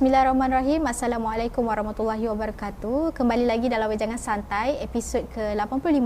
Bismillahirrahmanirrahim. Assalamualaikum warahmatullahi wabarakatuh. Kembali lagi dalam Wejangan Santai, episod ke-85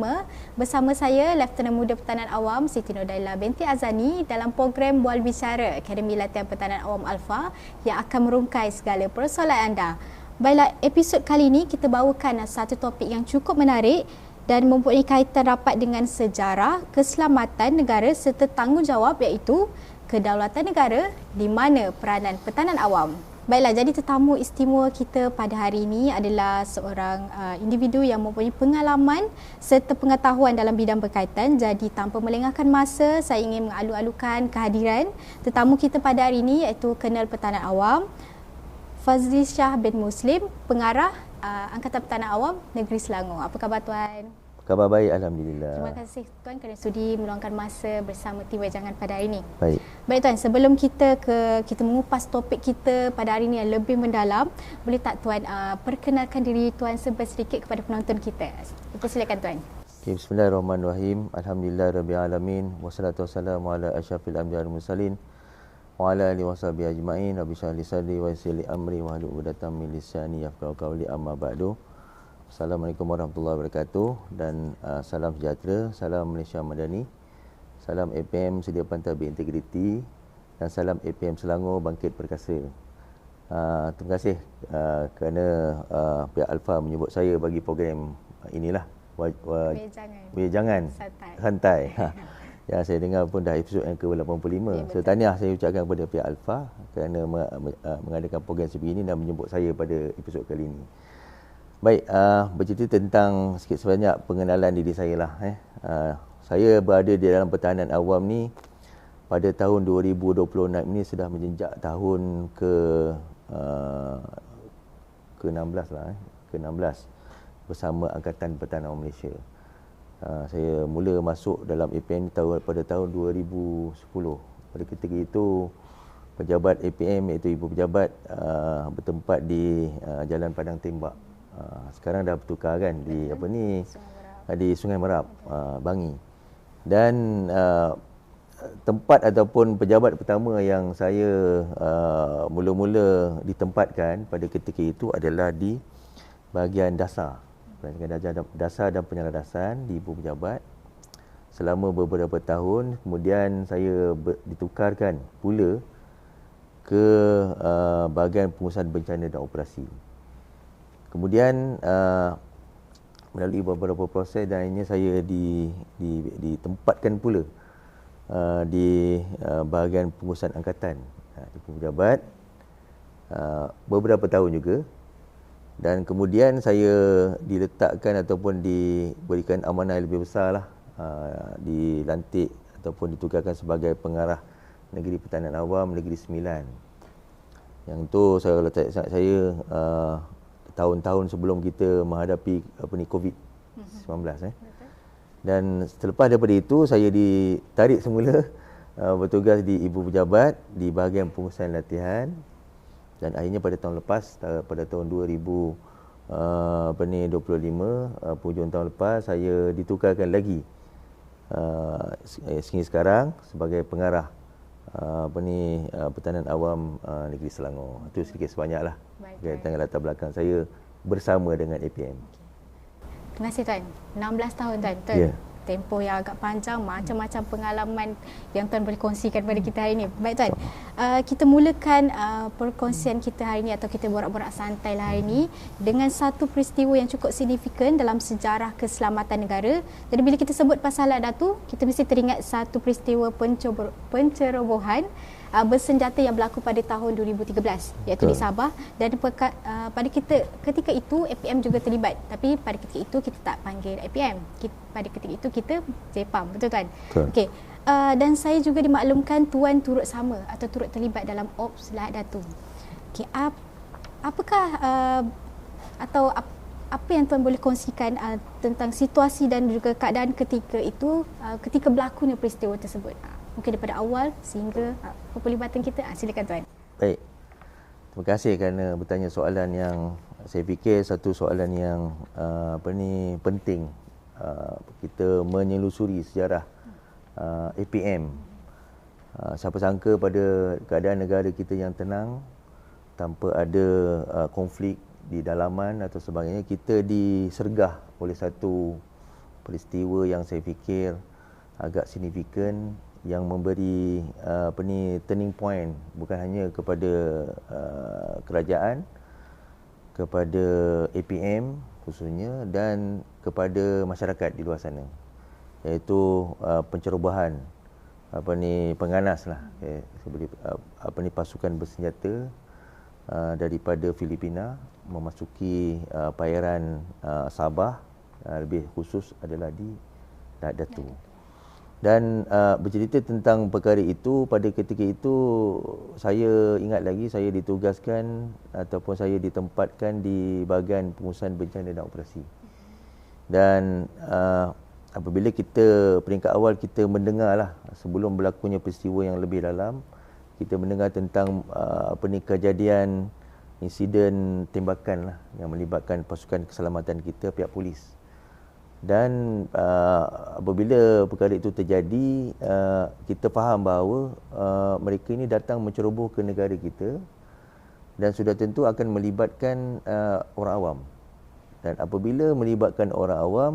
bersama saya, Lieutenant Muda Pertahanan Awam Siti Nurdaila binti Azani dalam program Bual Bicara Akademi Latihan Pertahanan Awam Alfa yang akan merungkai segala persoalan anda. Baiklah, episod kali ini kita bawakan satu topik yang cukup menarik dan mempunyai kaitan rapat dengan sejarah, keselamatan negara serta tanggungjawab, iaitu kedaulatan negara di mana peranan pertahanan awam. Baiklah, jadi tetamu istimewa kita pada hari ini adalah seorang individu yang mempunyai pengalaman serta pengetahuan dalam bidang berkaitan. Jadi tanpa melengahkan masa, saya ingin mengalu-alukan kehadiran tetamu kita pada hari ini, iaitu Kolonel Pertahanan Awam Fazli Shah bin Muslim, Pengarah Angkatan Pertahanan Awam Negeri Selangor. Apa khabar Tuan? Khabar baik, Alhamdulillah. Terima kasih Tuan kerana sudi meluangkan masa bersama tim Wejangan pada hari ini. Baik Tuan, sebelum kita mengupas topik kita pada hari ini yang lebih mendalam, boleh tak Tuan perkenalkan diri Tuan sedikit kepada penonton kita? Silakan Tuan. Okay, Bismillahirrahmanirrahim. Alhamdulillahirrabbilalamin. Wassalatu wassalamu ala asyrafil anbiya'i wal mursalin wa ala alihi washabihi ajma'in. Rabbi shrah li sadri wa yassir li amri wahlul 'uqdatam min lisani yafqahu qawli, amma ba'du. Assalamualaikum warahmatullahi wabarakatuh dan salam sejahtera, salam Malaysia Madani, salam APM Sedia Pantai Berintegriti dan salam APM Selangor Bangkit Perkasa. Terima kasih kerana pihak Alfa menyebut saya bagi program inilah Wejangan Santai. Ya, saya dengar pun dah episod yang ke-85. So tahniah saya ucapkan kepada pihak Alfa kerana mengadakan program sebegini dan menyebut saya pada episod kali ini. Baik, bercerita tentang sikit sebanyak pengenalan diri saya lah. Saya berada di dalam pertahanan awam ni pada tahun 2026 ini sudah menjenjak tahun ke-16 lah, ke-16 bersama Angkatan Pertahanan Awam Malaysia. Saya mula masuk dalam APM pada tahun 2010. Pada ketika itu pejabat APM iaitu Ibu Pejabat bertempat di Jalan Padang Tembak. Sekarang dah bertukar kan di di Sungai Merap, Bangi. Dan tempat ataupun pejabat pertama yang saya mula-mula ditempatkan pada ketika itu adalah di bahagian dasar. Dasar dan penyelarasan di Ibu Pejabat selama beberapa tahun. Kemudian saya ditukarkan pula ke bahagian pengurusan bencana dan operasi. Kemudian melalui beberapa proses dan akhirnya saya ditempatkan pula di bahagian pengurusan angkatan Ibu Pejabat beberapa tahun juga. Dan kemudian saya diletakkan ataupun diberikan amanah yang lebih besar lah, dilantik ataupun ditukarkan sebagai Pengarah Negeri Pertahanan Awam Negeri Sembilan. Yang tu saya letak saya tahun-tahun sebelum kita menghadapi COVID-19. Dan selepas daripada itu saya ditarik semula bertugas di Ibu Pejabat di bahagian pengurusan latihan. Dan akhirnya pada tahun lepas, pada tahun 2025, penghujung tahun lepas, saya ditukarkan lagi sehingga sekarang sebagai Pengarah Pertahanan Awam Negeri Selangor. Itu sedikit sebanyaklah tentang latar belakang saya bersama dengan APM. Terima kasih Tuan. 16 tahun Tuan. Ya. Tempoh yang agak panjang, macam-macam pengalaman yang Tuan boleh kongsikan kepada kita hari ini. Baik Tuan, kita mulakan perkongsian kita hari ini atau kita borak-borak santai lah hari ini dengan satu peristiwa yang cukup signifikan dalam sejarah keselamatan negara. Jadi bila kita sebut pasal Alat Datu, kita mesti teringat satu peristiwa pencerobohan bersenjata yang berlaku pada tahun 2013, iaitu di Sabah. Dan pada ketika itu APM juga terlibat, tapi pada ketika itu kita tak panggil APM. Pada ketika itu kita JPAM, betul Tuan? Okey. Dan saya juga dimaklumkan Tuan turut sama atau turut terlibat dalam Ops Lahad Datu. Okey, apakah atau apa yang Tuan boleh kongsikan tentang situasi dan juga keadaan ketika itu, ketika berlakunya peristiwa tersebut? Mungkin daripada awal sehingga pelibatan kita. Silakan Tuan. Baik. Terima kasih kerana bertanya soalan yang saya fikir satu soalan yang penting. Kita menyelusuri sejarah APM. Siapa sangka pada keadaan negara kita yang tenang, tanpa ada konflik di dalaman atau sebagainya. Kita disergah oleh satu peristiwa yang saya fikir agak signifikan, yang memberi turning point bukan hanya kepada kerajaan, kepada APM khususnya, dan kepada masyarakat di luar sana, iaitu pencerobohan penganas lah, pasukan bersenjata daripada Filipina memasuki perairan Sabah, lebih khusus adalah di Datu. Dan bercerita tentang perkara itu, pada ketika itu saya ingat lagi saya ditugaskan ataupun saya ditempatkan di bahagian pengurusan bencana dan operasi. Dan apabila kita peringkat awal kita mendengarlah sebelum berlakunya peristiwa yang lebih dalam, kita mendengar tentang kejadian insiden tembakan lah yang melibatkan pasukan keselamatan kita, pihak polis. Dan apabila perkara itu terjadi, kita faham bahawa mereka ini datang menceroboh ke negara kita dan sudah tentu akan melibatkan orang awam. Dan apabila melibatkan orang awam,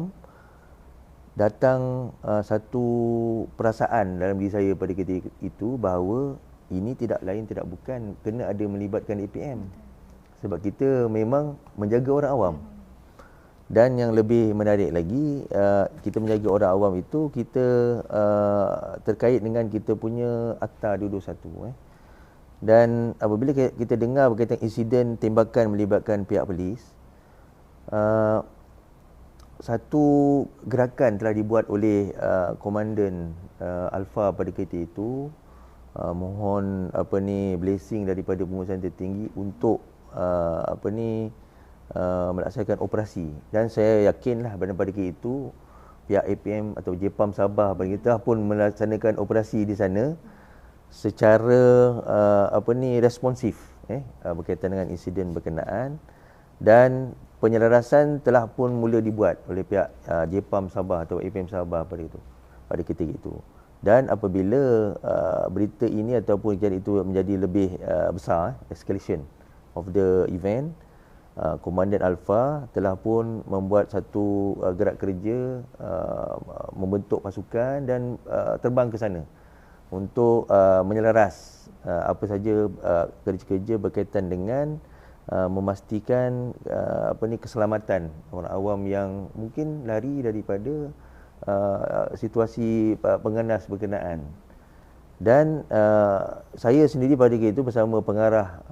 datang satu perasaan dalam diri saya pada ketika itu bahawa ini tidak lain tidak bukan kena ada melibatkan APM. Sebab kita memang menjaga orang awam. Dan yang lebih menarik lagi, kita menjaga orang awam itu kita terkait dengan kita punya Akta 221. Dan apabila kita dengar berkaitan insiden tembakan melibatkan pihak polis, satu gerakan telah dibuat oleh Komandan Alpha pada ketika itu, mohon blessing daripada pengurusan tertinggi untuk melaksanakan operasi. Dan saya yakinlah pada ketika itu pihak APM atau JPAM Sabah pada kita pun melaksanakan operasi di sana secara responsif berkaitan dengan insiden berkenaan, dan penyelarasan telah pun mula dibuat oleh pihak JPAM Sabah atau APM Sabah pada ketika itu. Dan apabila berita ini ataupun kejadian itu menjadi lebih besar, escalation of the event, Komandan Alpha telah pun membuat satu gerak kerja, membentuk pasukan dan terbang ke sana untuk menyelaras apa saja kerja-kerja berkaitan dengan memastikan keselamatan orang awam yang mungkin lari daripada situasi penganas berkenaan. Dan saya sendiri pada ketika itu bersama pengarah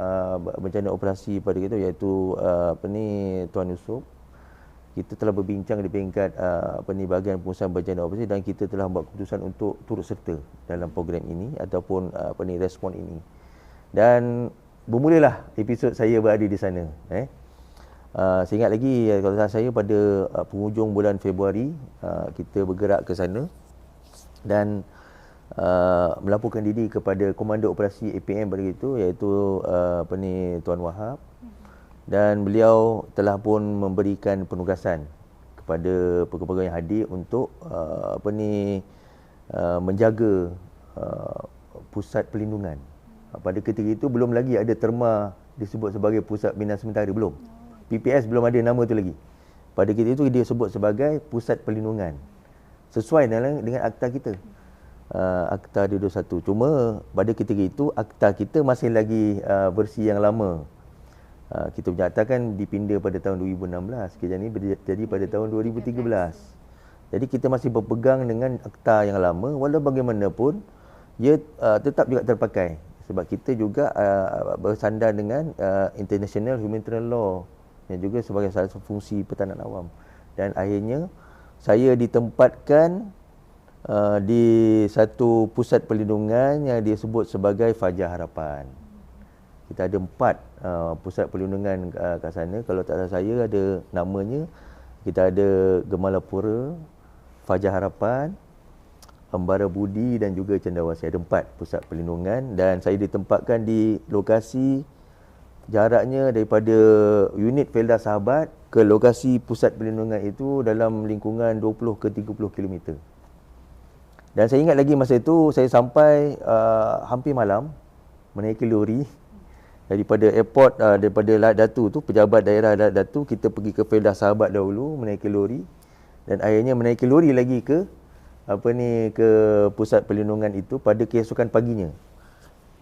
bencana operasi pada ketika itu, iaitu Tuan Yusof, kita telah berbincang di peringkat bahagian pengurusan bencana operasi, dan kita telah buat keputusan untuk turut serta dalam program ini ataupun respon ini. Dan bermulalah episod saya berada di sana. Saya ingat lagi, kalau saya pada penghujung bulan Februari kita bergerak ke sana dan melaporkan diri kepada Komando Operasi APM pada itu, iaitu Tuan Wahab, dan beliau telah pun memberikan penugasan kepada pegawai yang hadir untuk menjaga pusat pelindungan. Pada ketika itu belum lagi ada terma disebut sebagai pusat bina sementara, belum. PPS belum ada nama tu lagi. Pada ketika itu dia sebut sebagai pusat pelindungan sesuai dengan akta kita. Akta 221. Cuma pada ketika itu akta kita masih lagi versi yang lama. Kita punya akta kan dipinda pada tahun 2016. Kejadian ini terjadi pada tahun 2013. Jadi kita masih berpegang dengan akta yang lama, walau bagaimanapun ia tetap juga terpakai. Sebab kita juga bersandar dengan international humanitarian law yang juga sebagai salah satu fungsi pertahanan awam. Dan akhirnya saya ditempatkan di satu pusat perlindungan yang dia sebut sebagai Fajar Harapan. Kita ada 4 pusat perlindungan kat sana. Kalau tak salah saya ada namanya, kita ada Gemalapura, Fajar Harapan, Embara Budi dan juga Cendawasih. Ada 4 pusat perlindungan dan saya ditempatkan di lokasi jaraknya daripada unit Felda Sahabat ke lokasi pusat perlindungan itu dalam lingkungan 20 ke 30 km. Dan saya ingat lagi masa itu saya sampai hampir malam menaiki lori, Daripada airport, daripada Lahad Datu tu, pejabat daerah Lahad Datu, kita pergi ke Feldah Sahabat dahulu, menaiki lori. Dan akhirnya menaiki lori lagi ke ke pusat perlindungan itu pada keesokan paginya.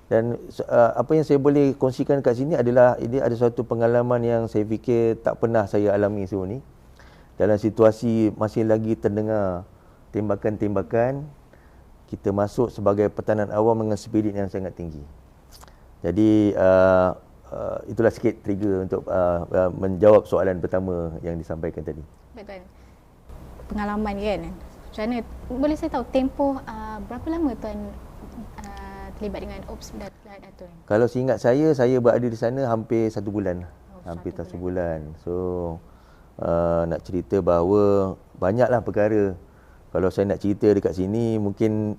Dan apa yang saya boleh kongsikan kat sini adalah ini ada suatu pengalaman yang saya fikir tak pernah saya alami sebelum ni. Dalam situasi masih lagi terdengar tembakan-tembakan, kita masuk sebagai pertahanan awam dengan spirit yang sangat tinggi. Jadi itulah sikit trigger untuk menjawab soalan pertama yang disampaikan tadi. Betul. Pengalaman kan. Macam mana, boleh saya tahu tempoh berapa lama tuan terlibat dengan Ops Lahad Datu ni? Kalau seingat saya berada di sana hampir 1 bulan. Hampir 1 1 bulan. So nak cerita bahawa banyaklah perkara. Kalau saya nak cerita dekat sini mungkin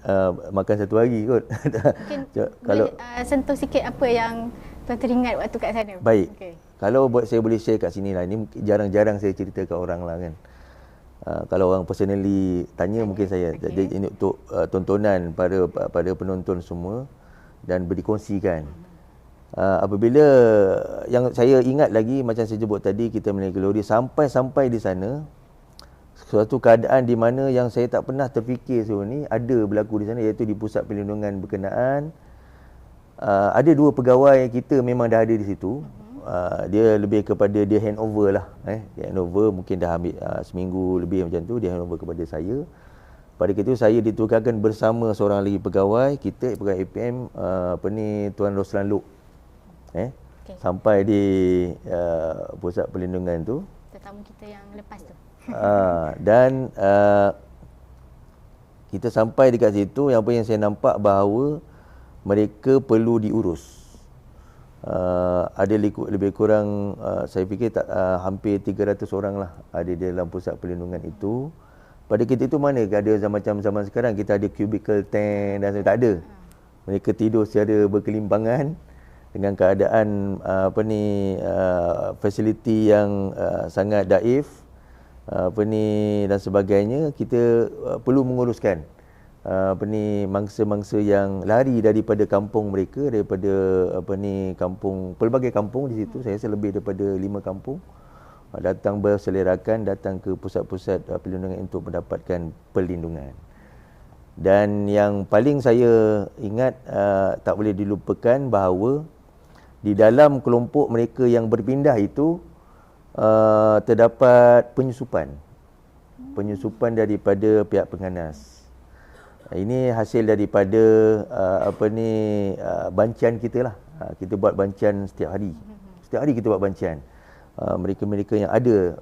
makan 1 hari kot. Mungkin kalau boleh sentuh sikit apa yang tuan teringat waktu kat sana. Baik. Okay. Kalau saya boleh share kat sini lah. Ini jarang-jarang saya cerita kat orang lah kan. Kalau orang personally tanya mungkin saya. Okay. Jadi ini untuk tontonan pada penonton semua dan berdikongsikan. Apabila yang saya ingat lagi macam saya sebut tadi, kita menaiki lori sampai di sana, suatu keadaan di mana yang saya tak pernah terfikir sebelum ni ada berlaku di sana, iaitu di pusat perlindungan berkenaan. Ada 2 pegawai kita memang dah ada di situ. Dia lebih kepada dia handover lah. Dia handover mungkin dah ambil seminggu lebih macam tu, dia handover kepada saya. Pada ketika itu saya ditukarkan bersama seorang lagi pegawai kita, pegawai APM Tuan Roslan Lok. Okay. Sampai di pusat perlindungan tu. Tetamu kita yang lepas tu. Dan kita sampai dekat situ, yang apa yang saya nampak bahawa mereka perlu diurus. Ada lebih kurang saya fikir hampir 300 orang lah ada di dalam pusat perlindungan itu. Pada ketika itu mana ada macam zaman sekarang kita ada cubicle tent dan tak ada. Mereka tidur secara berkelimpangan dengan keadaan fasiliti yang sangat daif dan sebagainya. Kita perlu menguruskan mangsa-mangsa yang lari daripada kampung mereka, daripada kampung, pelbagai kampung di situ. Saya rasa lebih daripada 5 kampung datang berselerakan, datang ke pusat-pusat perlindungan untuk mendapatkan perlindungan. Dan yang paling saya ingat tak boleh dilupakan bahawa di dalam kelompok mereka yang berpindah itu terdapat penyusupan daripada pihak penganas. Ini hasil daripada bancian kita lah. Kita buat bancian setiap hari. Setiap hari kita buat bancian. Mereka-mereka yang ada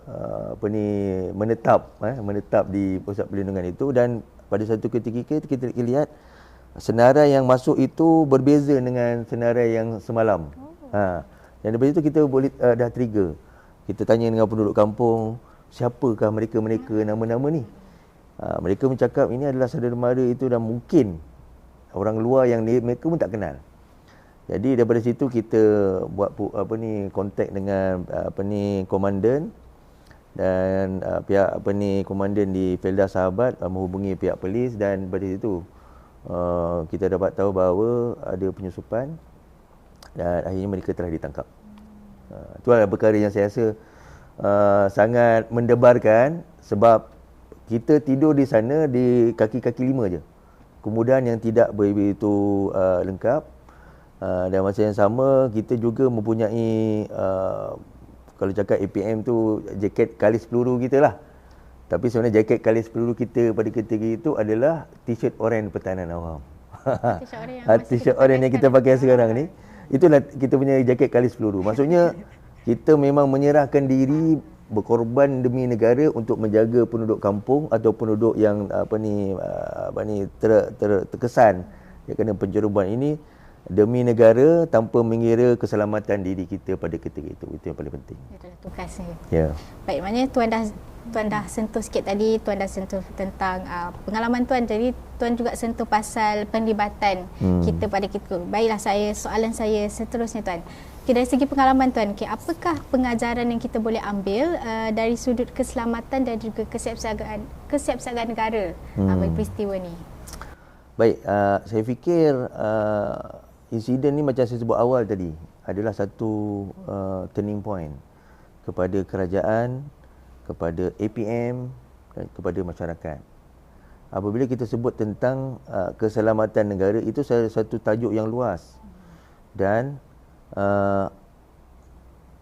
menetap di pusat perlindungan itu, dan pada satu ketika kita lihat senarai yang masuk itu berbeza dengan senarai yang semalam. Dan daripada itu kita boleh dah trigger. Kita tanya dengan penduduk kampung, siapakah mereka-mereka, nama-nama ni? Mereka mencakap ini adalah saudara mara itu, dan mungkin orang luar yang mereka pun tak kenal. Jadi daripada situ kita buat kontak dengan komandan, dan pihak komandan di Feldah Sahabat menghubungi pihak polis, dan daripada situ kita dapat tahu bahawa ada penyusupan dan akhirnya mereka telah ditangkap. Itu adalah perkara yang saya rasa sangat mendebarkan, sebab kita tidur di sana di kaki-kaki 5 je. Kemudian yang tidak begitu lengkap. Dan masa yang sama kita juga mempunyai kalau cakap APM tu jaket kalis peluru kita lah. Tapi sebenarnya jaket kalis peluru kita pada ketika itu adalah t-shirt oranye pertahanan awam. T-shirt oranye yang kita pakai sekarang ni, itulah kita punya jaket kalis peluru. Maksudnya kita memang menyerahkan diri, berkorban demi negara untuk menjaga penduduk kampung atau penduduk yang terkesan kena pencerobohan ini demi negara, tanpa mengira keselamatan diri kita pada ketika itu. Itu yang paling penting. Itulah tugas saya. Ya. Baik, maknanya tuan dah sentuh sikit tadi, tuan dah sentuh tentang pengalaman tuan. Jadi tuan juga sentuh pasal penglibatan kita pada kita. Baiklah, soalan saya seterusnya tuan. Okay, dari segi pengalaman tuan, apakah pengajaran yang kita boleh ambil dari sudut keselamatan dan juga kesiapsiagaan negara bagi peristiwa ni? Baik, saya fikir insiden ni macam saya sebut awal tadi adalah satu turning point kepada kerajaan, kepada APM dan kepada masyarakat. Apabila kita sebut tentang keselamatan negara, itu satu tajuk yang luas. Dan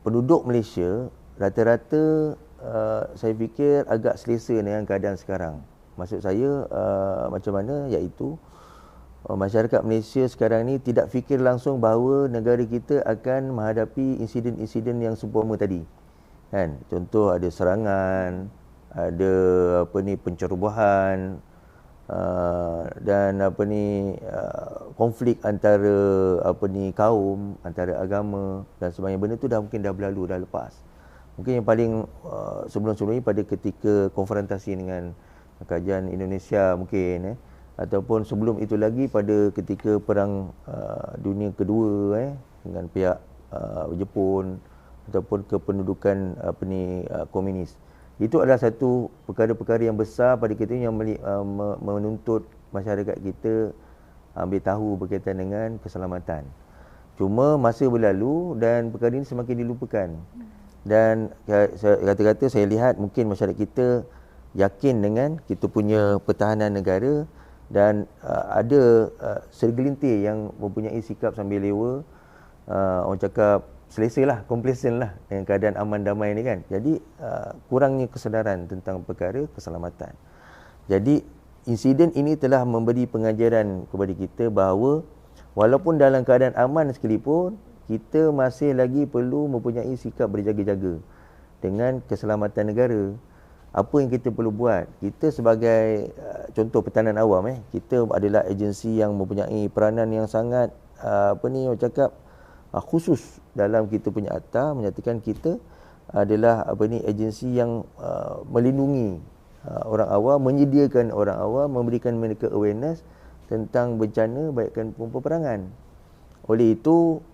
penduduk Malaysia rata-rata saya fikir agak selesa dengan keadaan sekarang. Maksud saya macam mana, iaitu masyarakat Malaysia sekarang ni tidak fikir langsung bahawa negara kita akan menghadapi insiden-insiden yang seumpama tadi. Kan? Contoh ada serangan, ada pencerobohan dan konflik antara kaum, antara agama dan sebagainya. Benda tu mungkin dah berlalu, dah lepas. Mungkin yang paling sebelum-sebelum ini pada ketika konfrontasi dengan kerajaan Indonesia mungkin ataupun sebelum itu lagi pada ketika perang dunia kedua dengan pihak Jepun ataupun kependudukan komunis. Itu adalah satu perkara-perkara yang besar pada kita yang menuntut masyarakat kita ambil tahu berkaitan dengan keselamatan. Cuma masa berlalu dan perkara ini semakin dilupakan. Dan kata-kata saya lihat mungkin masyarakat kita yakin dengan kita punya pertahanan negara dan ada segelintir yang mempunyai sikap sambil lewa, orang cakap selesa lah, complacent lah dengan keadaan aman damai ni kan. Jadi kurangnya kesedaran tentang perkara keselamatan. Jadi insiden ini telah memberi pengajaran kepada kita bahawa walaupun dalam keadaan aman sekalipun, kita masih lagi perlu mempunyai sikap berjaga-jaga dengan keselamatan negara. Apa yang kita perlu buat? Kita sebagai contoh pertahanan awam, kita adalah agensi yang mempunyai peranan yang sangat orang cakap khusus dalam kita punya akta, menyatakan kita adalah agensi yang melindungi orang awam, menyediakan orang awam, memberikan mereka awareness tentang bencana baikkan pun peperangan. Oleh itu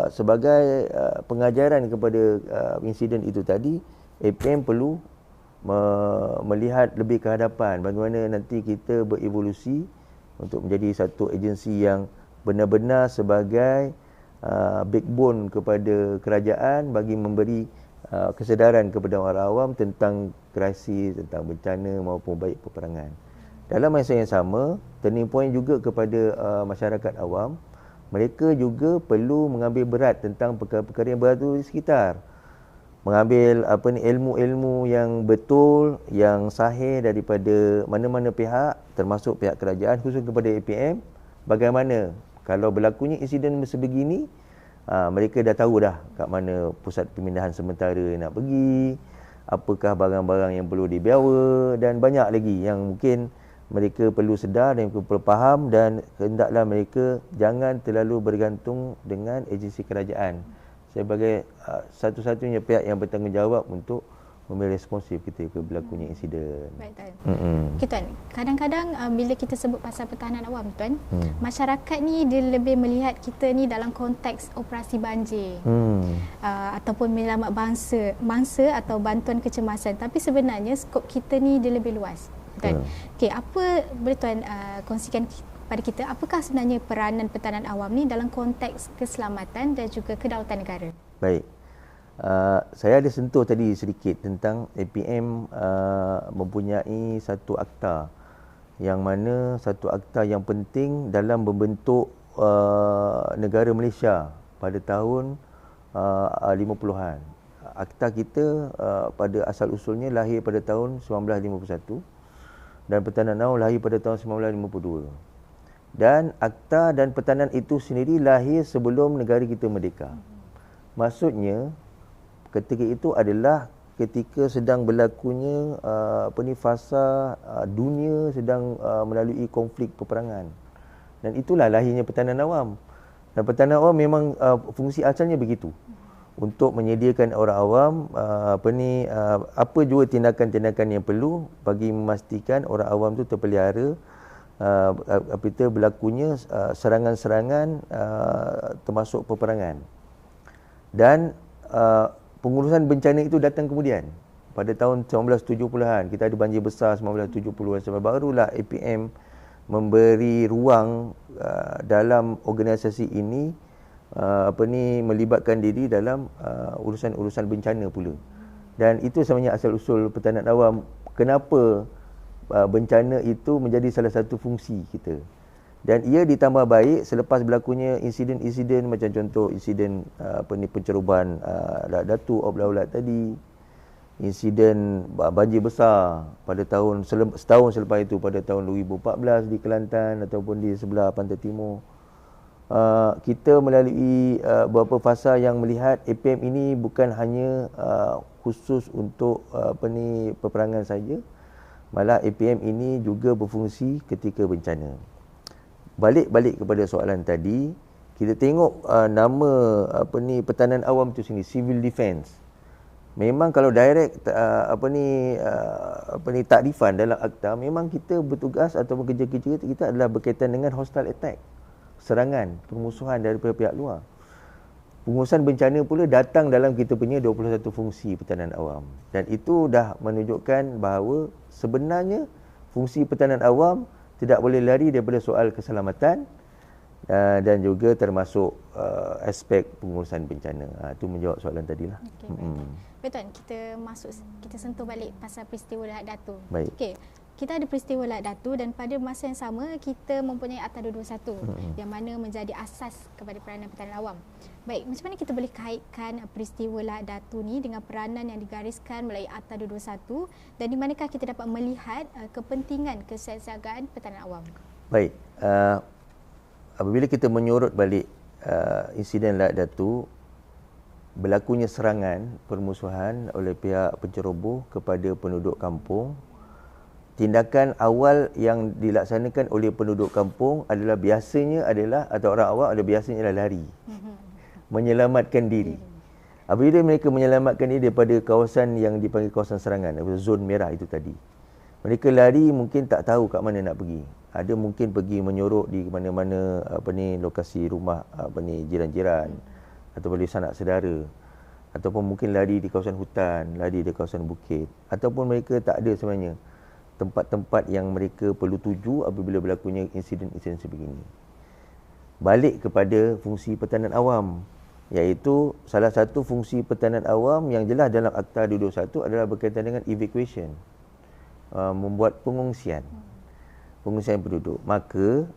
sebagai pengajaran kepada insiden itu tadi, APM perlu melihat lebih ke hadapan bagaimana nanti kita berevolusi untuk menjadi satu agensi yang benar-benar sebagai backbone kepada kerajaan bagi memberi kesedaran kepada orang awam tentang krisis, tentang bencana maupun baik peperangan. Dalam masa yang sama, turning point juga kepada masyarakat awam, mereka juga perlu mengambil berat tentang perkara-perkara yang berlaku di sekitar. Mengambil ilmu-ilmu yang betul, yang sahih daripada mana-mana pihak, termasuk pihak kerajaan, khusus kepada APM. Bagaimana kalau berlakunya insiden sebegini, mereka dah tahu dah kat mana pusat pemindahan sementara nak pergi, apakah barang-barang yang perlu dibawa dan banyak lagi yang mungkin mereka perlu sedar dan perlu faham, dan hendaklah mereka jangan terlalu bergantung dengan agensi kerajaan sebagai satu-satunya pihak yang bertanggungjawab untuk memilih responsif ketika berlakunya insiden. Baik, Tuan. Okay, Tuan. Kadang-kadang bila kita sebut pasal pertahanan awam, Tuan, masyarakat ni dia lebih melihat kita ni dalam konteks operasi banjir ataupun menyelamat mangsa atau bantuan kecemasan. Tapi sebenarnya skop kita ni dia lebih luas. Tuan. Okey, apa boleh Tuan kongsikan pada kita, apakah sebenarnya peranan pertahanan awam ni dalam konteks keselamatan dan juga kedaulatan negara? Baik. Saya ada sentuh tadi sedikit tentang APM mempunyai satu akta yang mana satu akta yang penting dalam membentuk negara Malaysia pada tahun 50-an. Akta kita pada asal usulnya lahir pada tahun 1951 dan pertahanan awam lahir pada tahun 1952. Dan akta dan pertahanan itu sendiri lahir sebelum negara kita merdeka. Maksudnya ketika itu adalah ketika sedang berlakunya fasa dunia sedang melalui konflik peperangan. Dan itulah lahirnya pertahanan awam. Dan pertahanan awam memang fungsi asalnya begitu. Untuk menyediakan orang awam apa jua tindakan-tindakan yang perlu bagi memastikan orang awam itu terpelihara apabila berlakunya serangan-serangan termasuk peperangan. Dan pengurusan bencana itu datang kemudian. Pada tahun 1970-an kita ada banjir besar 1970-an, sampai barulah APM memberi ruang dalam organisasi ini melibatkan diri dalam urusan-urusan bencana pula. Dan itu sebenarnya asal usul pertahanan awam, kenapa bencana itu menjadi salah satu fungsi kita. Dan ia ditambah baik selepas berlakunya insiden-insiden macam contoh insiden pencerobohan Datu Oblat tadi, insiden banjir besar pada setahun selepas itu pada tahun 2014 di Kelantan ataupun di sebelah pantai timur. Kita melalui beberapa fasa yang melihat APM ini bukan hanya khusus untuk peperangan saja, malah APM ini juga berfungsi ketika bencana. Balik kepada soalan tadi, kita tengok nama pertahanan awam itu sendiri, civil defence. Memang kalau direct takrifan dalam akta, memang kita bertugas ataupun kerja-kerja kita adalah berkaitan dengan hostile attack, serangan, permusuhan daripada pihak luar. Pengurusan bencana pula datang dalam kita punya 21 fungsi pertahanan awam. Dan itu dah menunjukkan bahawa sebenarnya fungsi pertahanan awam tidak boleh lari daripada soal keselamatan dan juga termasuk aspek pengurusan bencana. Itu menjawab soalan tadilah. Betul, kita sentuh balik pasal peristiwa Lahad Datu. Baik. Okey. Kita ada peristiwa Lahad Datu dan pada masa yang sama kita mempunyai Akta 221 yang mana menjadi asas kepada peranan pertahanan awam. Baik, macam mana kita boleh kaitkan peristiwa Lahad Datu ni dengan peranan yang digariskan melalui Akta 221 dan di manakah kita dapat melihat kepentingan kesiapsiagaan pertahanan awam? Baik, apabila kita menyorot balik insiden Lahad Datu, berlakunya serangan permusuhan oleh pihak penceroboh kepada penduduk kampung. Tindakan awal yang dilaksanakan oleh penduduk kampung adalah atau orang awam biasanya lari. Menyelamatkan diri. Apabila mereka menyelamatkan diri daripada kawasan yang dipanggil kawasan serangan, zon merah itu tadi, mereka lari mungkin tak tahu kat mana nak pergi. Ada mungkin pergi menyorok di mana-mana lokasi rumah jiran-jiran ataupun di sanak saudara, ataupun mungkin lari di kawasan hutan, lari di kawasan bukit, ataupun mereka tak ada sebenarnya tempat-tempat yang mereka perlu tuju apabila berlakunya insiden-insiden sebegini. Balik kepada fungsi pertahanan awam, iaitu salah satu fungsi pertahanan awam yang jelas dalam Akta 221 adalah berkaitan dengan evacuation, membuat pengungsian penduduk. Maka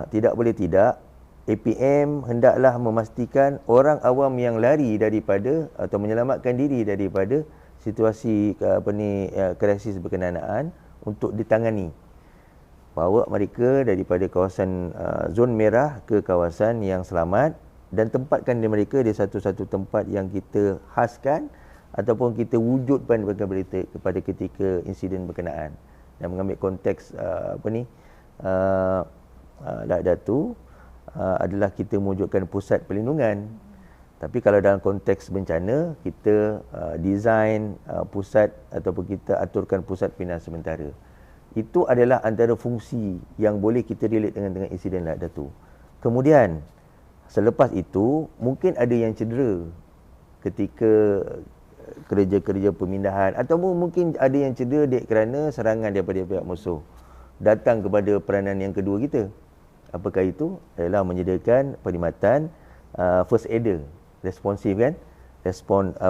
tidak boleh tidak, APM hendaklah memastikan orang awam yang lari daripada atau menyelamatkan diri daripada situasi krisis berkenaan untuk ditangani. Bawa mereka daripada kawasan zon merah ke kawasan yang selamat dan tempatkan mereka di satu-satu tempat yang kita khaskan ataupun kita wujudkan kepada ketika insiden berkenaan. Dan mengambil konteks Lahad Datu adalah kita mewujudkan pusat perlindungan. Tapi kalau dalam konteks bencana, kita design pusat ataupun kita aturkan pusat pembinaan sementara. Itu adalah antara fungsi yang boleh kita relate dengan insiden Lahad Datu. Kemudian, selepas itu, mungkin ada yang cedera ketika kerja-kerja pemindahan ataupun mungkin ada yang cedera kerana serangan daripada pihak musuh. Datang kepada peranan yang kedua kita. Apakah itu? Adalah menyediakan perkhidmatan first aider. Responsif kan,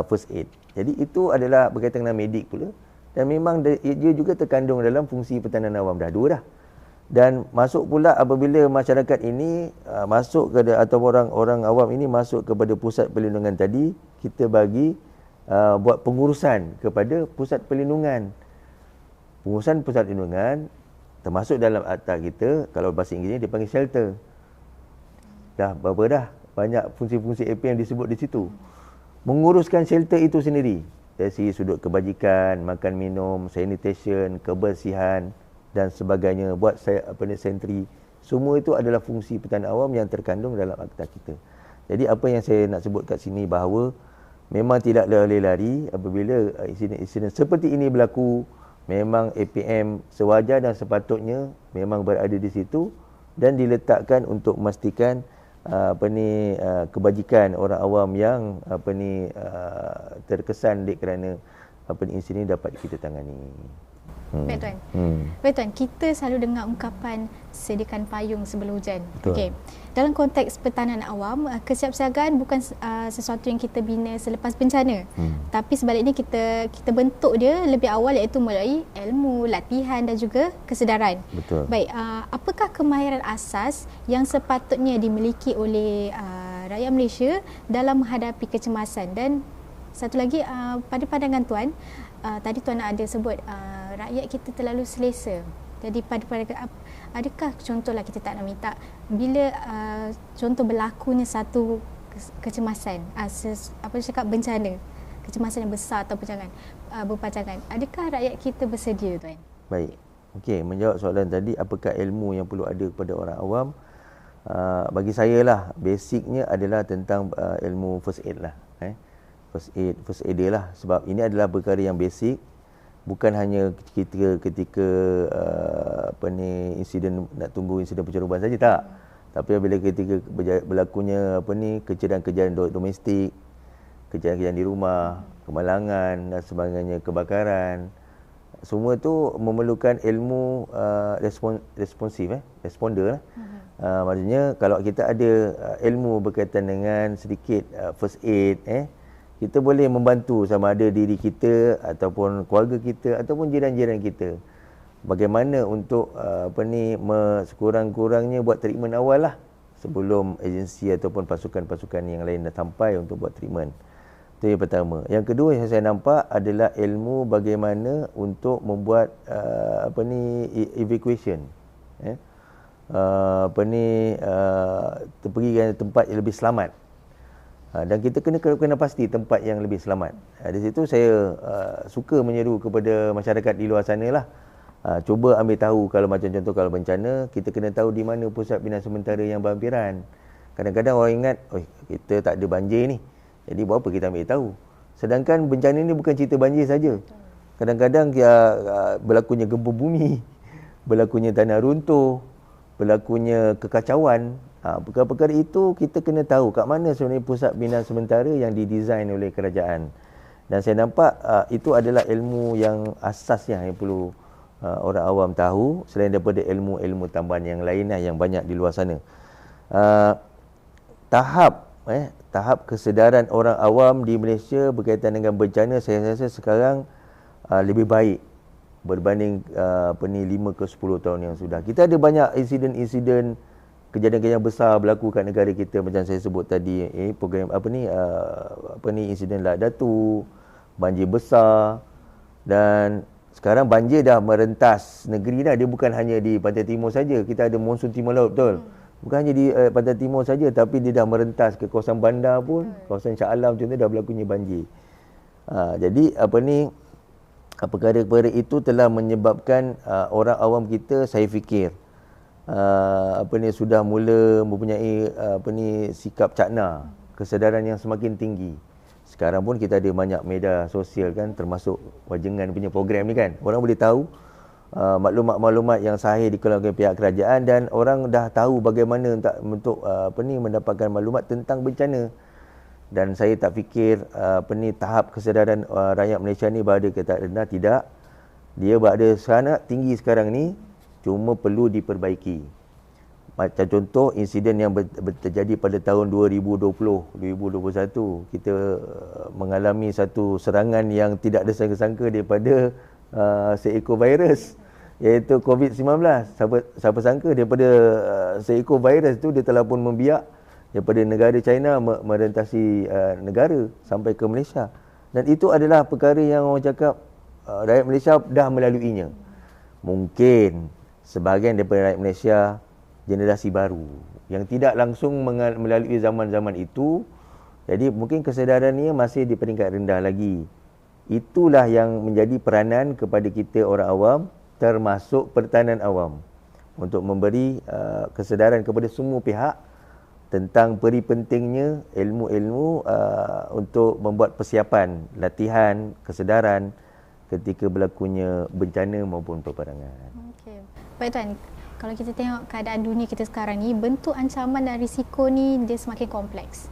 first aid. Jadi itu adalah berkaitan dengan medik pula dan memang dia juga terkandung dalam fungsi pertahanan awam. Dah dua dah. Dan masuk pula apabila masyarakat ini masuk ke atau orang awam ini masuk kepada pusat perlindungan tadi, kita bagi buat pengurusan kepada pusat perlindungan. Pengurusan pusat perlindungan termasuk dalam akta kita, kalau bahasa Inggerisnya dipanggil shelter. Dah berapa dah? Banyak fungsi-fungsi APM disebut di situ. Menguruskan shelter itu sendiri. Dari segi sudut kebajikan, makan minum, sanitation, kebersihan dan sebagainya. Buat sentri. Semua itu adalah fungsi pertahanan awam yang terkandung dalam akta kita. Jadi apa yang saya nak sebut kat sini bahawa memang tidak boleh lari apabila insiden seperti ini berlaku. Memang APM sewajar dan sepatutnya memang berada di situ dan diletakkan untuk memastikan kebajikan orang awam yang terkesan kerana insiden dapat kita tangani. Baik Tuan. Baik Tuan, kita selalu dengar ungkapan sediakan payung sebelum hujan. Okey. Dalam konteks pertahanan awam, kesiapsiagaan bukan sesuatu yang kita bina selepas bencana. Tapi sebaliknya kita bentuk dia lebih awal, iaitu melalui ilmu, latihan dan juga kesedaran. Betul. Baik, apakah kemahiran asas yang sepatutnya dimiliki oleh rakyat Malaysia dalam menghadapi kecemasan? Dan satu lagi, pada pandangan Tuan, tadi Tuan ada sebut rakyat kita terlalu selesa. Jadi adakah contohlah, kita tak nak minta, bila contoh berlakunya satu kecemasan, bencana, kecemasan yang besar atau berpanjangan, adakah rakyat kita bersedia Tuan? Baik. Okey, menjawab soalan tadi, apakah ilmu yang perlu ada kepada orang awam? Bagi saya lah, basicnya adalah tentang ilmu first aid lah. First aider lah, sebab ini adalah perkara yang basic. Bukan hanya ketika insiden, nak tunggu insiden pencerobohan saja, tak. Tapi bila ketika berlakunya kejadian domestik, kejadian di rumah, kemalangan dan sebagainya, kebakaran, semua tu memerlukan ilmu responder lah. Maksudnya kalau kita ada ilmu berkaitan dengan sedikit first aid, kita boleh membantu sama ada diri kita ataupun keluarga kita ataupun jiran-jiran kita. Bagaimana untuk sekurang-kurangnya buat treatment awal lah, sebelum agensi ataupun pasukan-pasukan yang lain dah sampai untuk buat treatment. Itu yang pertama. Yang kedua yang saya nampak adalah ilmu bagaimana untuk membuat evacuation. Pergi ke tempat yang lebih selamat. Dan kita kena pasti tempat yang lebih selamat. Di situ saya suka menyeru kepada masyarakat di luar sana lah. Cuba ambil tahu, kalau macam contoh kalau bencana, kita kena tahu di mana pusat bina sementara yang berhampiran. Kadang-kadang orang ingat, kita tak ada banjir ni, jadi buat apa kita ambil tahu. Sedangkan bencana ni bukan cerita banjir saja. Kadang-kadang berlakunya gempa bumi, berlakunya tanah runtuh, berlakunya kekacauan. Perkara-perkara itu kita kena tahu kat mana sebenarnya pusat bina sementara yang didesain oleh kerajaan. Dan saya nampak itu adalah ilmu yang asasnya yang perlu orang awam tahu, selain daripada ilmu-ilmu tambahan yang lain yang banyak di luar sana. Tahap kesedaran orang awam di Malaysia berkaitan dengan bencana, saya rasa sekarang lebih baik berbanding 5 ke 10 tahun yang sudah. Kita ada banyak insiden-insiden, kejadian-kejadian besar berlaku kat negara kita, macam saya sebut tadi, program insiden Lahat Datu, banjir besar, dan sekarang banjir dah merentas negeri dah. Dia bukan hanya di pantai timur saja. Kita ada monsun timur laut, betul. Bukan hanya di pantai timur saja, tapi dia dah merentas ke kawasan bandar pun, kawasan Shah Alam contoh, dah berlakunya banjir. Jadi perkara-perkara itu telah menyebabkan orang awam kita, saya fikir, sudah mula mempunyai sikap cakna, kesedaran yang semakin tinggi. Sekarang pun kita ada banyak media sosial kan, termasuk Wajengan punya program ni kan. Orang boleh tahu maklumat-maklumat yang sahih dikeluarkan pihak kerajaan, dan orang dah tahu bagaimana untuk mendapatkan maklumat tentang bencana. Dan saya tak fikir tahap kesedaran rakyat Malaysia ni berada ke tak rendah, tidak. Dia berada sangat tinggi sekarang ni, cuma perlu diperbaiki. Macam contoh insiden yang terjadi pada tahun 2020-2021, kita mengalami satu serangan yang tidak ada sangka-sangka daripada seekor virus, iaitu COVID-19. Siapa sangka daripada seekor virus tu dia telah pun membiak daripada negara China merentasi negara sampai ke Malaysia. Dan itu adalah perkara yang orang cakap rakyat Malaysia dah melaluinya. Mungkin sebahagian daripada rakyat Malaysia generasi baru yang tidak langsung melalui zaman-zaman itu, jadi mungkin kesedarannya masih di peringkat rendah lagi. Itulah yang menjadi peranan kepada kita orang awam, termasuk pertahanan awam, untuk memberi kesedaran kepada semua pihak tentang peri pentingnya ilmu-ilmu untuk membuat persiapan, latihan, kesedaran ketika berlakunya bencana maupun peperangan. Okey. Baik Tuan, kalau kita tengok keadaan dunia kita sekarang ni, bentuk ancaman dan risiko ni dia semakin kompleks.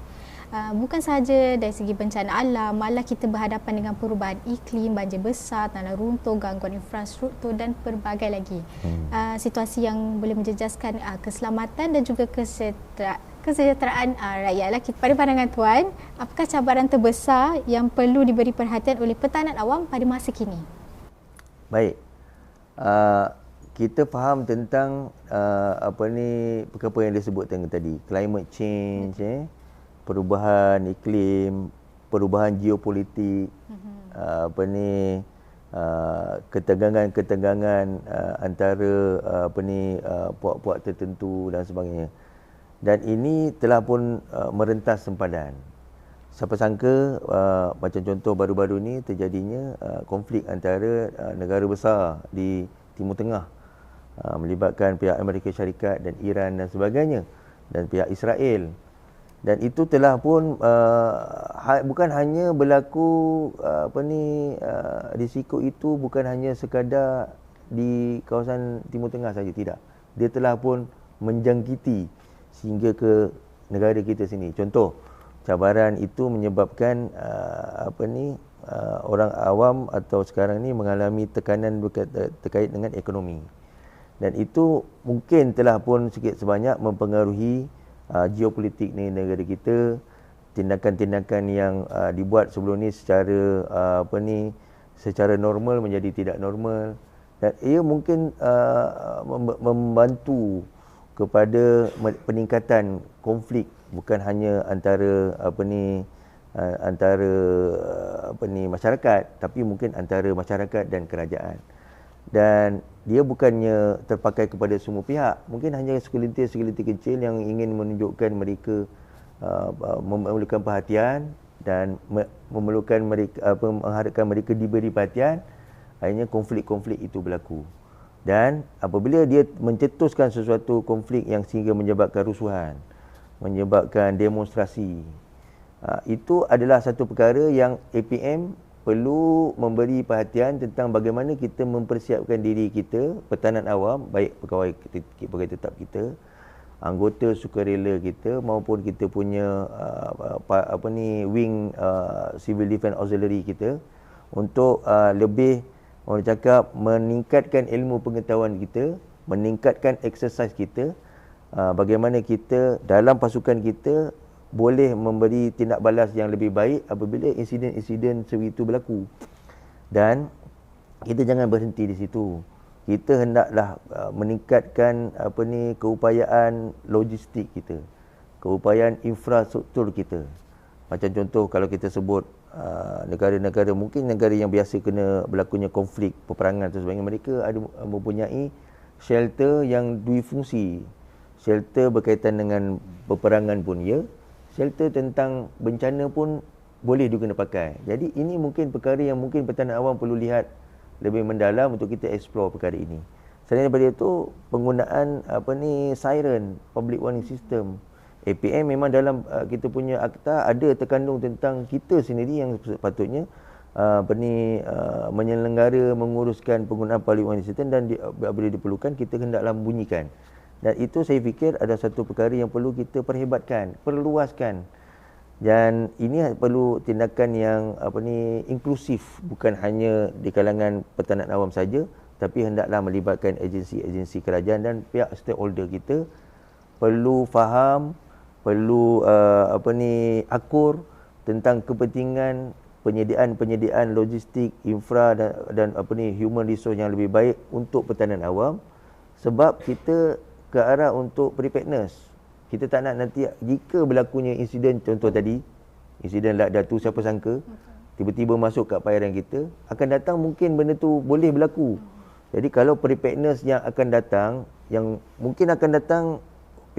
bukan sahaja dari segi bencana alam, malah kita berhadapan dengan perubahan iklim, banjir besar, tanah runtuh, gangguan infrastruktur dan pelbagai lagi situasi yang boleh menjejaskan keselamatan dan juga kesejahteraan rakyat. Pada pandangan Tuan, apakah cabaran terbesar yang perlu diberi perhatian oleh petanan awam pada masa kini? Baik. Kita faham tentang perkara yang disebutkan tadi, climate change, perubahan iklim, perubahan geopolitik, ketegangan-ketegangan antara puak-puak tertentu dan sebagainya. Dan ini telah pun merentas sempadan. Siapa sangka macam contoh baru-baru ni terjadinya konflik antara negara besar di Timur Tengah, melibatkan pihak Amerika Syarikat dan Iran dan sebagainya, dan pihak Israel. Dan itu telah pun bukan hanya berlaku risiko itu bukan hanya sekadar di kawasan Timur Tengah saja, tidak. Dia telah pun menjangkiti sehingga ke negara kita sini. Contoh, cabaran itu menyebabkan orang awam atau sekarang ni mengalami tekanan terkait dengan ekonomi. Dan itu mungkin telah pun sikit sebanyak mempengaruhi geopolitik negara kita. Tindakan-tindakan yang dibuat sebelum ni secara normal menjadi tidak normal, dan ia mungkin membantu kepada peningkatan konflik, bukan hanya antara masyarakat, tapi mungkin antara masyarakat dan kerajaan. Dan dia bukannya terpakai kepada semua pihak, mungkin hanya segelintir kecil yang ingin menunjukkan mereka memerlukan perhatian dan mengharapkan mereka diberi perhatian. Akhirnya konflik-konflik itu berlaku. Dan apabila dia mencetuskan sesuatu konflik yang sehingga menyebabkan rusuhan, menyebabkan demonstrasi, itu adalah satu perkara yang APM perlu memberi perhatian tentang bagaimana kita mempersiapkan diri kita, petanan awam, baik pegawai tetap kita, anggota sukarela kita maupun kita punya wing civil defence auxiliary kita, untuk lebih meningkatkan ilmu pengetahuan kita, meningkatkan exercise kita, bagaimana kita dalam pasukan kita boleh memberi tindak balas yang lebih baik apabila insiden-insiden seperti itu berlaku. Dan kita jangan berhenti di situ. Kita hendaklah meningkatkan keupayaan logistik kita, keupayaan infrastruktur kita. Macam contoh kalau kita sebut negara-negara, mungkin negara yang biasa kena berlakunya konflik, peperangan dan sebagainya, mereka ada mempunyai shelter yang duifungsi. Shelter berkaitan dengan peperangan pun shelter tentang bencana pun boleh juga nak pakai. Jadi ini mungkin perkara yang mungkin petanan awam perlu lihat lebih mendalam untuk kita explore perkara ini. Selain daripada itu, penggunaan siren, public warning system. APM memang dalam kita punya akta ada terkandung tentang kita sendiri yang sepatutnya menyelenggara, menguruskan penggunaan public warning system, dan apabila diperlukan kita hendaklah bunyikan. Dan itu saya fikir ada satu perkara yang perlu kita perhebatkan, perluaskan. Dan ini perlu tindakan yang inklusif, bukan hanya di kalangan petanan awam saja, tapi hendaklah melibatkan agensi-agensi kerajaan dan pihak stakeholder kita. Perlu faham, perlu akur tentang kepentingan penyediaan logistik, infra dan human resource yang lebih baik untuk petanan awam, sebab kita ke arah untuk preparedness. Kita tak nak nanti jika berlakunya insiden contoh tadi, insiden Lak Datu, siapa sangka tiba-tiba masuk kat perairan kita, akan datang mungkin benda tu boleh berlaku. Jadi kalau preparedness yang akan datang, yang mungkin akan datang,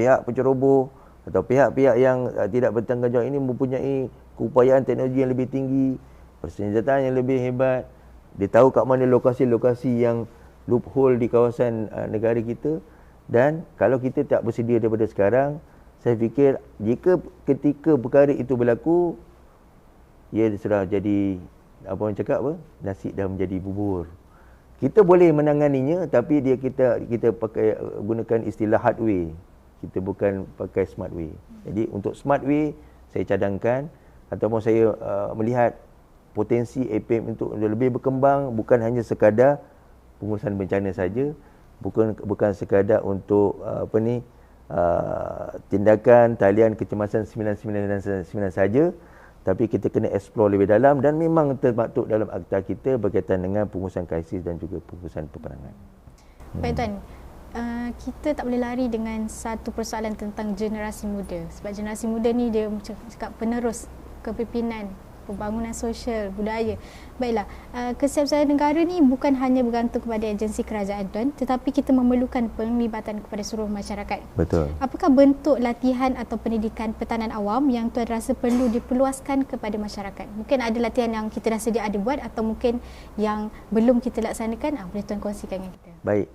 pihak penceroboh atau pihak-pihak yang tidak bertanggungjawab ini mempunyai keupayaan teknologi yang lebih tinggi, persenjataan yang lebih hebat. Dia tahu kat mana lokasi-lokasi yang loophole di kawasan negara kita. Dan kalau kita tak bersedia daripada sekarang, saya fikir jika ketika perkara itu berlaku, ia sudah jadi nasi dah menjadi bubur. Kita boleh menanganinya, tapi kita pakai gunakan istilah hard way. Kita bukan pakai smart way. Jadi untuk smart way, saya cadangkan ataupun saya melihat potensi APM untuk lebih berkembang, bukan hanya sekadar pengurusan bencana saja, bukan sekadar untuk tindakan talian kecemasan 999 saja, tapi kita kena explore lebih dalam dan memang termaktub dalam akta kita berkaitan dengan pengurusan krisis dan juga pengurusan peperangan. Baik Tuan, kita tak boleh lari dengan satu persoalan tentang generasi muda. Sebab generasi muda ni dia cakap penerus kepimpinan, pembangunan sosial, budaya. Baiklah, kesiapsiagaan negara ni bukan hanya bergantung kepada agensi kerajaan Tuan, tetapi kita memerlukan penglibatan kepada seluruh masyarakat. Betul. Apakah bentuk latihan atau pendidikan pertahanan awam yang Tuan rasa perlu diperluaskan kepada masyarakat? Mungkin ada latihan yang kita dah sedia ada buat atau mungkin yang belum kita laksanakan, boleh Tuan kongsikan dengan kita. Baik.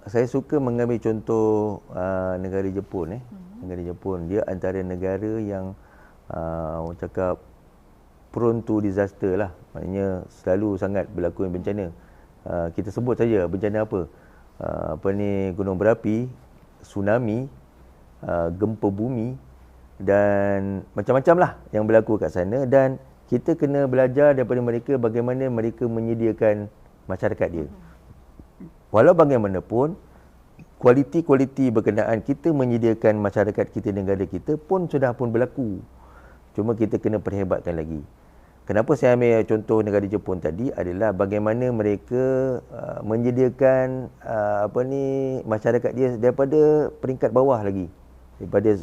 Saya suka mengambil contoh negara Jepun. Negara Jepun, dia antara negara yang orang cakap prone to disaster lah. Maknanya selalu sangat berlaku bencana. Kita sebut saja bencana apa? Gunung berapi, tsunami, gempa bumi dan macam-macam lah yang berlaku kat sana, dan kita kena belajar daripada mereka bagaimana mereka menyediakan masyarakat dia. Walau bagaimanapun, kualiti-kualiti berkenaan kita menyediakan masyarakat kita, negara kita pun sudah pun berlaku. Cuma kita kena perhebatkan lagi. Kenapa saya ambil contoh negara Jepun tadi adalah bagaimana mereka menyediakan masyarakat dia daripada peringkat bawah lagi. Daripada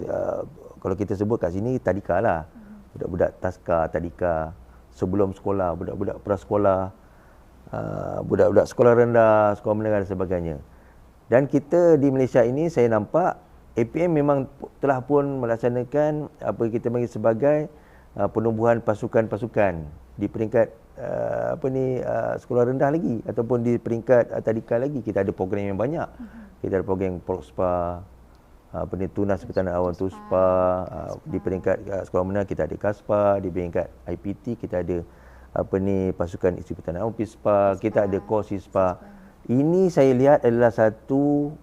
kalau kita sebut kat sini tadika lah. Budak-budak taska, tadika, sebelum sekolah, budak-budak prasekolah, budak-budak sekolah rendah, sekolah menengah dan sebagainya. Dan kita di Malaysia ini saya nampak APM memang telah pun melaksanakan apa kita panggil sebagai penumbuhan pasukan-pasukan di peringkat sekolah rendah lagi ataupun di peringkat tadika lagi. Kita ada program yang banyak. Kita ada program Prospa, Tunas Pertahanan Awam TUSPA, di peringkat sekolah menengah kita ada KASPA, di peringkat IPT kita ada pasukan Isteri Pertahanan Awam PISPA, kita ada KOS SISPA. Ini saya lihat adalah satu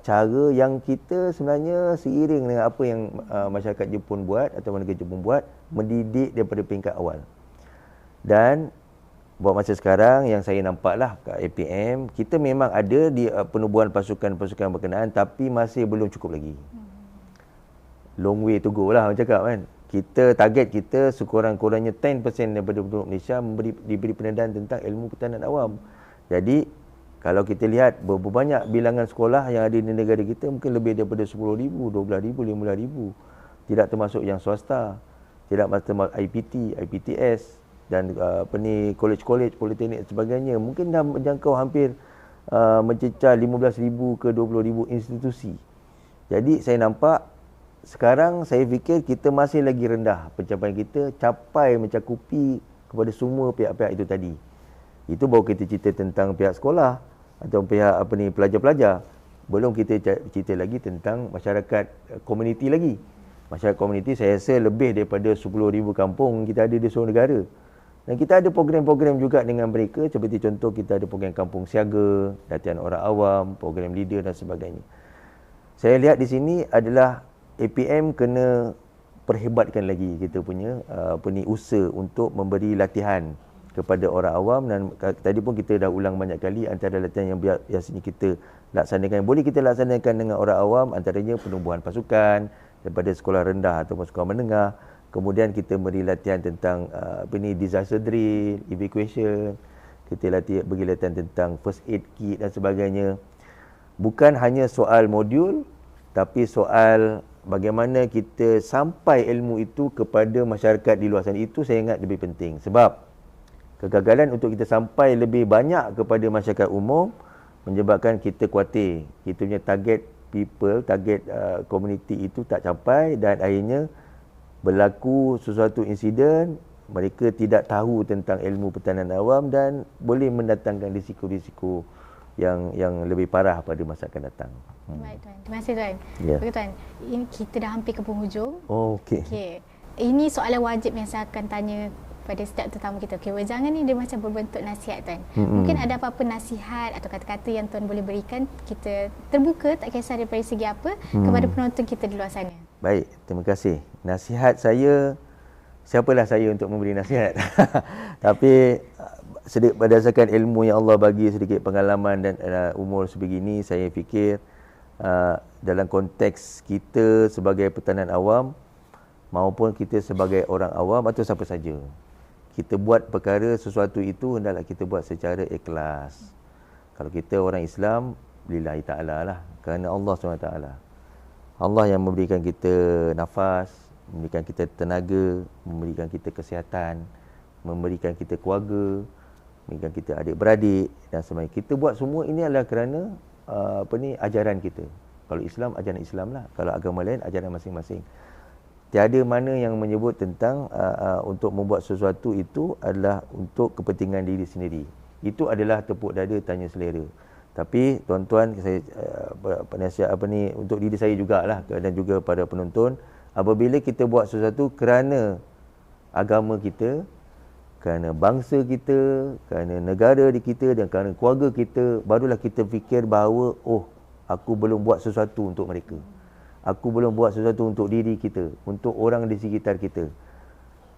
cara yang kita sebenarnya seiring dengan apa yang masyarakat Jepun buat atau negara Jepun buat, mendidik daripada peringkat awal. Dan buat masa sekarang yang saya nampaklah kat APM, kita memang ada di penubuhan pasukan-pasukan berkenaan, tapi masih belum cukup lagi. Long way to go lah orang cakap kan. Kita target kita sekurang-kurangnya 10% daripada penduduk Malaysia diberi pendidikan tentang ilmu pertahanan awam. Jadi kalau kita lihat berapa banyak bilangan sekolah yang ada di negara kita, mungkin lebih daripada 10,000, 12,000, 15,000. Tidak termasuk yang swasta, tidak termasuk IPT, IPTS dan college-college, politeknik dan sebagainya. Mungkin dah menjangkau hampir mencecah 15,000 ke 20,000 institusi. Jadi saya nampak sekarang saya fikir kita masih lagi rendah pencapaian kita capai mencakupi kepada semua pihak-pihak itu tadi. Itu baru kita cerita tentang pihak sekolah atau pihak pelajar-pelajar. Belum kita cerita lagi tentang masyarakat komuniti lagi. Masyarakat komuniti saya rasa lebih daripada 10,000 kampung kita ada di seluruh negara. Dan kita ada program-program juga dengan mereka, seperti contoh kita ada program kampung siaga, latihan orang awam, program leader dan sebagainya. Saya lihat di sini adalah APM kena perhebatkan lagi kita punya usaha untuk memberi latihan kepada orang awam, dan tadi pun kita dah ulang banyak kali antara latihan yang biasanya kita laksanakan, boleh kita laksanakan dengan orang awam, antaranya penumbuhan pasukan daripada sekolah rendah ataupun sekolah menengah. Kemudian kita beri latihan tentang disaster drill, evacuation, kita bagi latihan tentang first aid kit dan sebagainya. Bukan hanya soal modul, tapi soal bagaimana kita sampai ilmu itu kepada masyarakat di luar sana. Itu saya ingat lebih penting, sebab kegagalan untuk kita sampai lebih banyak kepada masyarakat umum menyebabkan kita khawatir kita punya target people, target community itu tak capai, dan akhirnya berlaku sesuatu insiden, mereka tidak tahu tentang ilmu pertahanan awam dan boleh mendatangkan risiko-risiko yang lebih parah pada masa akan datang. Baik Tuan. Terima kasih Tuan. Ya. Baik Tuan, ini kita dah hampir ke penghujung. Oh, okey. Ini soalan wajib yang saya akan tanya pada setiap tetamu kita. Wejangan ni dia macam berbentuk nasihat Tuan. Mungkin ada apa-apa nasihat atau kata-kata yang Tuan boleh berikan, kita terbuka tak kisah daripada segi apa kepada penonton kita di luar sana. Baik, terima kasih. Nasihat saya, siapalah saya untuk memberi nasihat. Tapi sedikit berdasarkan ilmu yang Allah bagi, sedikit pengalaman dan umur sebegini, saya fikir dalam konteks kita sebagai petanan awam maupun kita sebagai orang awam atau siapa saja, kita buat perkara sesuatu itu hendaklah kita buat secara ikhlas. Kalau kita orang Islam, lillahi ta'ala lah, kerana Allah SWT. Allah yang memberikan kita nafas, memberikan kita tenaga, memberikan kita kesihatan, memberikan kita keluarga, memberikan kita adik-beradik dan sebagainya. Kita buat semua ini adalah kerana ajaran kita. Kalau Islam, ajaran Islam lah. Kalau agama lain, ajaran masing-masing. Tiada mana yang menyebut tentang untuk membuat sesuatu itu adalah untuk kepentingan diri sendiri. Itu adalah tepuk dada tanya selera. Tapi tuan-tuan, saya penasihat untuk diri saya jugalah dan juga pada penonton, apabila kita buat sesuatu kerana agama kita, kerana bangsa kita, kerana negara di kita dan kerana keluarga kita, barulah kita fikir bahawa aku belum buat sesuatu untuk mereka. Aku belum buat sesuatu untuk diri kita, untuk orang di sekitar kita.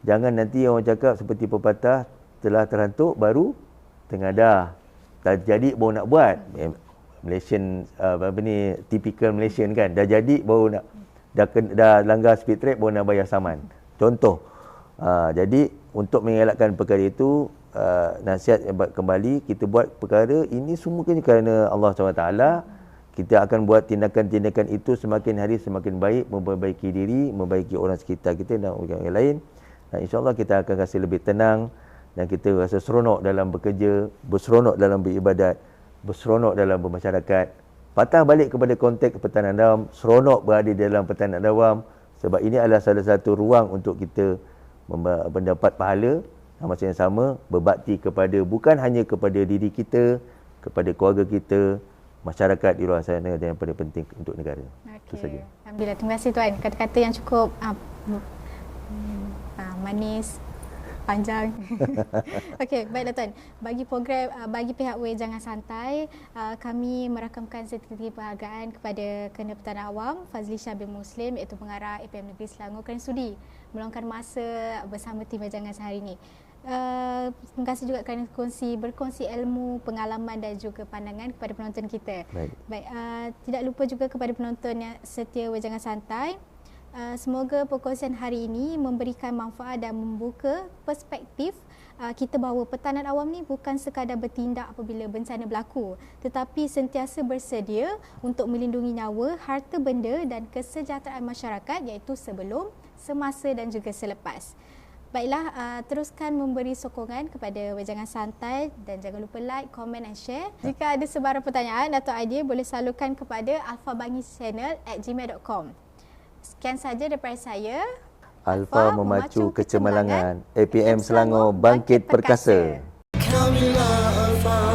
Jangan nanti orang cakap seperti pepatah, telah terantuk baru tengadah. Dah jadi baru nak buat. Malaysian typical Malaysian kan. Dah jadi baru nak dah langgar speed trap baru nak bayar saman. Contoh. Jadi untuk mengelakkan perkara itu, nasihat kembali, kita buat perkara ini semua kerana Allah SWT. Kita akan buat tindakan-tindakan itu semakin hari semakin baik, memperbaiki diri, memperbaiki orang sekitar kita dan orang yang lain. Dan insya-Allah kita akan rasa lebih tenang dan kita rasa seronok dalam bekerja, berseronok dalam beribadat, berseronok dalam bermasyarakat. Patah balik kepada konteks petanan awam, seronok berada dalam petanan awam sebab ini adalah salah satu ruang untuk kita mendapat pahala dan masa yang sama berbakti kepada bukan hanya kepada diri kita, kepada keluarga kita, masyarakat di luar sana dan yang paling penting untuk negara. Itu saja. Alhamdulillah, terima kasih tuan. Kata-kata yang cukup manis, panjang. Okey, baiklah tuan. Bagi program bagi pihak Jangan Santai, kami merakamkan sertifikat penghargaan kepada Kena Petanan Awam Fazli Shah bin Muslim, iaitu pengarah APM Negeri Selangor, kerana sudi meluangkan masa bersama tim Jangan sehari ini. Terima kasih juga kerana berkongsi ilmu, pengalaman dan juga pandangan kepada penonton kita. Baik, tidak lupa juga kepada penonton yang setia Jangan Santai. Semoga perkongsian hari ini memberikan manfaat dan membuka perspektif kita bahawa petanan awam ni bukan sekadar bertindak apabila bencana berlaku, tetapi sentiasa bersedia untuk melindungi nyawa, harta benda dan kesejahteraan masyarakat, iaitu sebelum, semasa dan juga selepas. Baiklah, teruskan memberi sokongan kepada Jangan Santai dan jangan lupa like, komen dan share. Jika ada sebarang pertanyaan atau idea, boleh salurkan kepada alfabangis@gmail.com. Sekian saja daripada saya. Alfa memacu kecemerlangan, APM Selangor bangkit perkasa. Kamilah Alfa.